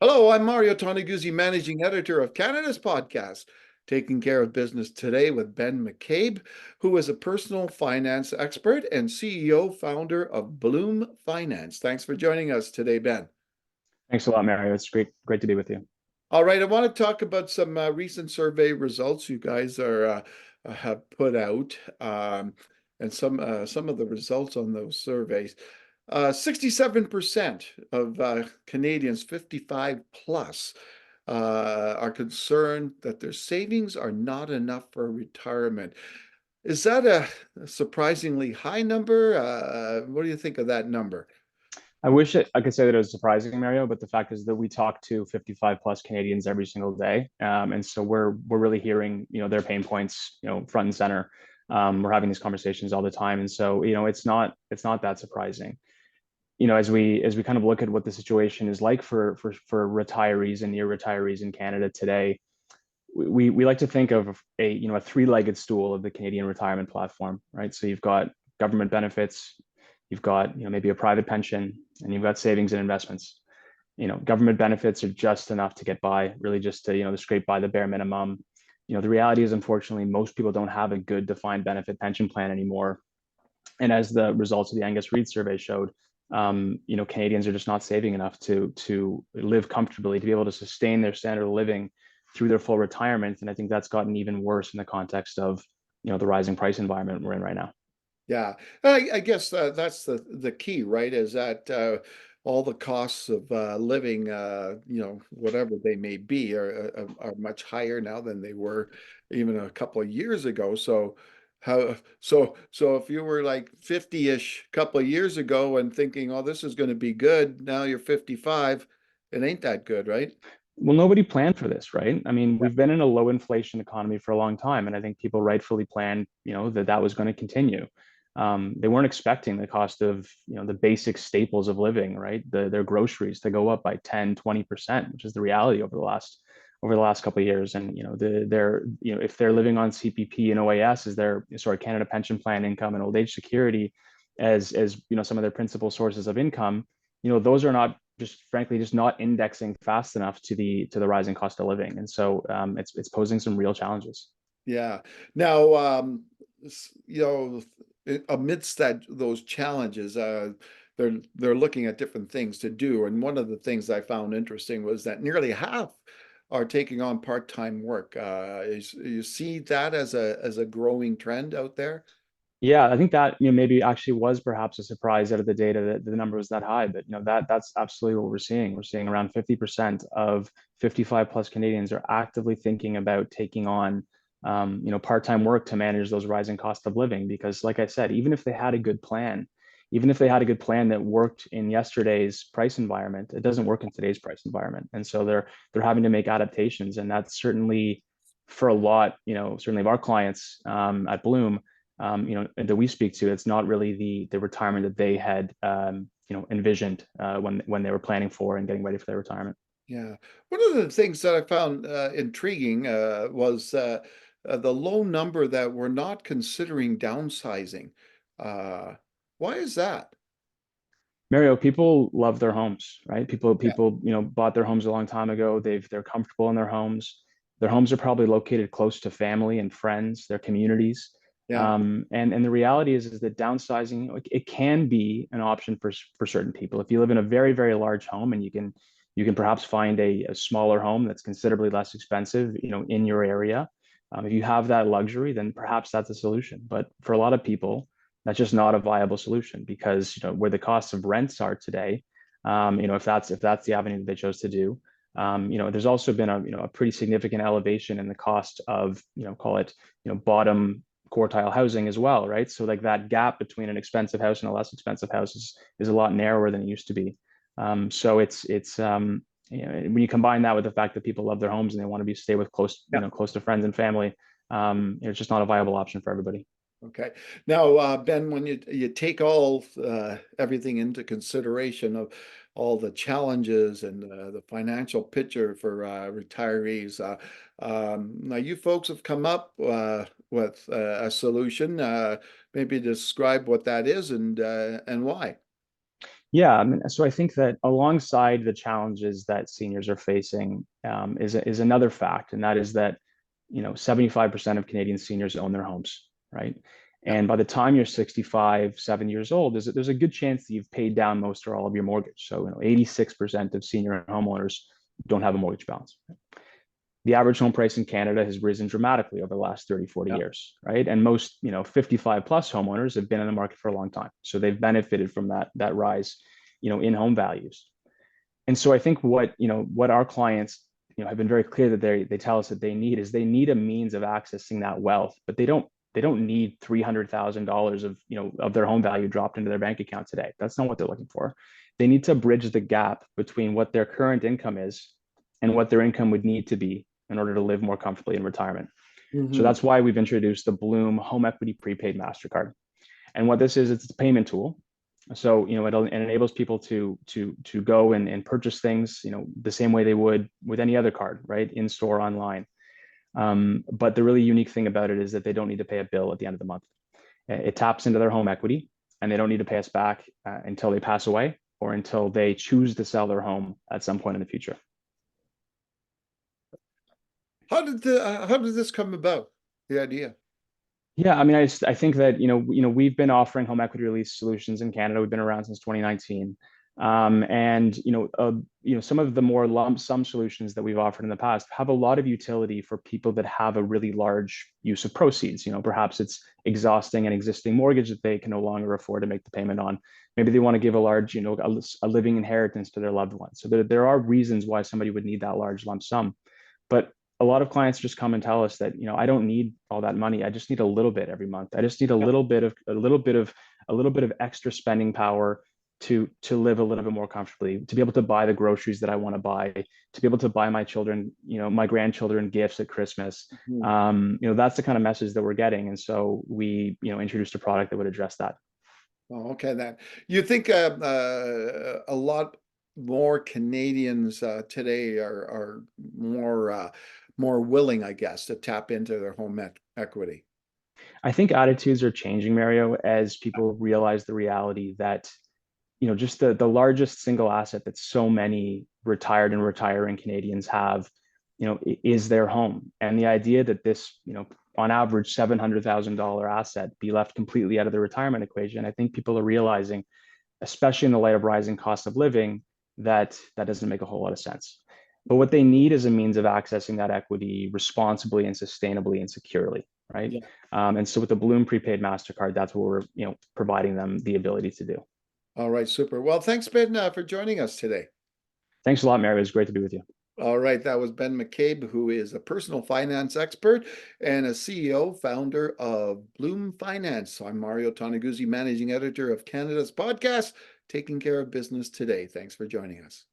Hello, I'm Mario Toneguzzi, managing editor of Canada's podcast, Taking Care of Business Today with Ben McCabe, who is a personal finance expert and CEO founder of Bloom Finance. Thanks for joining us today, Ben. Thanks a lot, Mario. It's great to be with you. All right, I want to talk about some recent survey results you guys have put out, and some of the results on those surveys. 67% of Canadians 55 plus are concerned that their savings are not enough for retirement. Is that a surprisingly high number? What do you think of that number? I could say that it was surprising, Mario, but the fact is that we talk to 55 plus Canadians every single day, and so we're really hearing their pain points front and center. We're having these conversations all the time, and so it's not that surprising. As we kind of look at what the situation is like for retirees and near retirees in Canada today, we like to think of a three-legged stool of the Canadian retirement platform, right? So you've got government benefits, you've got maybe a private pension, and you've got savings and investments. Government benefits are just enough to get by, really just to scrape by the bare minimum. The reality is, unfortunately, most people don't have a good defined benefit pension plan anymore. And as the results of the Angus Reid survey showed, Canadians are just not saving enough to live comfortably, to be able to sustain their standard of living through their full retirement. And I think that's gotten even worse in the context of the rising price environment we're in right now. Yeah, I guess that's the key, right? Is that all the costs of living, whatever they may be, are much higher now than they were even a couple of years ago. So if you were like 50-ish a couple of years ago and thinking, oh, this is going to be good, now you're 55, it ain't that good, right? Well, nobody planned for this, right? I mean, we've been in a low inflation economy for a long time, and I think people rightfully planned, that was going to continue. They weren't expecting the cost of, the basic staples of living, right? Their groceries to go up by 10, 20%, which is the reality over the last couple of years. And, if they're living on CPP and OAS, Canada Pension Plan income and old age security as some of their principal sources of income, those are not just frankly just not indexing fast enough to the rising cost of living, and so it's posing some real challenges. Yeah. Now, amidst those challenges, they're looking at different things to do. And one of the things I found interesting was that nearly half are taking on part-time work. You see that as a growing trend out there? Yeah, I think that maybe actually was perhaps a surprise out of the data that the number was that high, but that's absolutely what we're seeing. We're seeing around 50% of 55 plus Canadians are actively thinking about taking on part-time work to manage those rising costs of living. Because, like I said, even if they had a good plan that worked in yesterday's price environment, it doesn't work in today's price environment, and so they're having to make adaptations, and that's certainly for a lot, certainly of our clients at Bloom, that we speak to, it's not really the retirement that they had envisioned when they were planning for and getting ready for their retirement. Yeah. One of the things that I found intriguing was the low number that were not considering downsizing. Uh, why is that? Mario, people love their homes, right? People Yeah. people bought their homes a long time ago. They're comfortable in their homes. Their homes are probably located close to family and friends, their communities. Yeah. And the reality is that downsizing, it can be an option for certain people. If you live in a very, very large home and you can perhaps find a smaller home that's considerably less expensive, in your area. If you have that luxury, then perhaps that's a solution. But for a lot of people, that's just not a viable solution because where the costs of rents are today, if that's the avenue that they chose to do, there's also been a pretty significant elevation in the cost of call it bottom quartile housing as well, right? So like that gap between an expensive house and a less expensive house is a lot narrower than it used to be. So when you combine that with the fact that people love their homes and they want to be stay with close to friends and family, it's just not a viable option for everybody. Okay. Now, Ben, when you take all everything into consideration of all the challenges and the financial picture for retirees, now you folks have come up with a solution. Maybe describe what that is and why. Yeah, I mean, so I think that alongside the challenges that seniors are facing is another fact, and that is that 75% of Canadian seniors own their homes, right? Yeah. And by the time you're 65, 7 years old, there's a good chance that you've paid down most or all of your mortgage. So 86% of senior homeowners don't have a mortgage balance. The average home price in Canada has risen dramatically over the last 30, 40 Yeah. years, right? And most, 55 plus homeowners have been in the market for a long time. So they've benefited from that rise, in home values. And so I think what our clients, have been very clear that they tell us that they need a means of accessing that wealth, but they don't need $300,000 of their home value dropped into their bank account today. That's not what they're looking for. They need to bridge the gap between what their current income is and what their income would need to be in order to live more comfortably in retirement. So Hmm. that's why we've introduced the Bloom Home Equity Prepaid MasterCard. And what this is, it's a payment tool. So it enables people to go and purchase things the same way they would with any other card, right? In store, online. But the really unique thing about it is that they don't need to pay a bill at the end of the month. It taps into their home equity, and they don't need to pay us back until they pass away or until they choose to sell their home at some point in the future. How did this come about? The idea. Yeah, I mean, I think that we've been offering home equity release solutions in Canada. We've been around since 2019, and some of the more lump sum solutions that we've offered in the past have a lot of utility for people that have a really large use of proceeds. Perhaps it's exhausting an existing mortgage that they can no longer afford to make the payment on. Maybe they want to give a large, a living inheritance to their loved ones. So there are reasons why somebody would need that large lump sum, but a lot of clients just come and tell us that I don't need all that money. I just need a little bit every month. I just need Yeah. a little bit of extra spending power to live a little bit more comfortably, to be able to buy the groceries that I want to buy, to be able to buy my children, my grandchildren gifts at Christmas. Mhm. That's the kind of message that we're getting, and so we introduced a product that would address that. Oh, okay, then you think a lot more Canadians today are more willing, I guess, to tap into their home equity. I think attitudes are changing, Mario, as people realize the reality that just the largest single asset that so many retired and retiring Canadians have, is their home. And the idea that this, on average, $700,000 asset be left completely out of the retirement equation, I think people are realizing, especially in the light of rising cost of living, that doesn't make a whole lot of sense. But what they need is a means of accessing that equity responsibly and sustainably and securely, right? Yeah. And so with the Bloom prepaid Mastercard, that's what we're providing them the ability to do. All right, super. Well, thanks, Ben, for joining us today. Thanks a lot, Mary. It was great to be with you. All right, that was Ben McCabe, who is a personal finance expert and a CEO, founder of Bloom Finance. I'm Mario Toneguzzi, managing editor of Canada's podcast, Taking Care of Business Today. Thanks for joining us.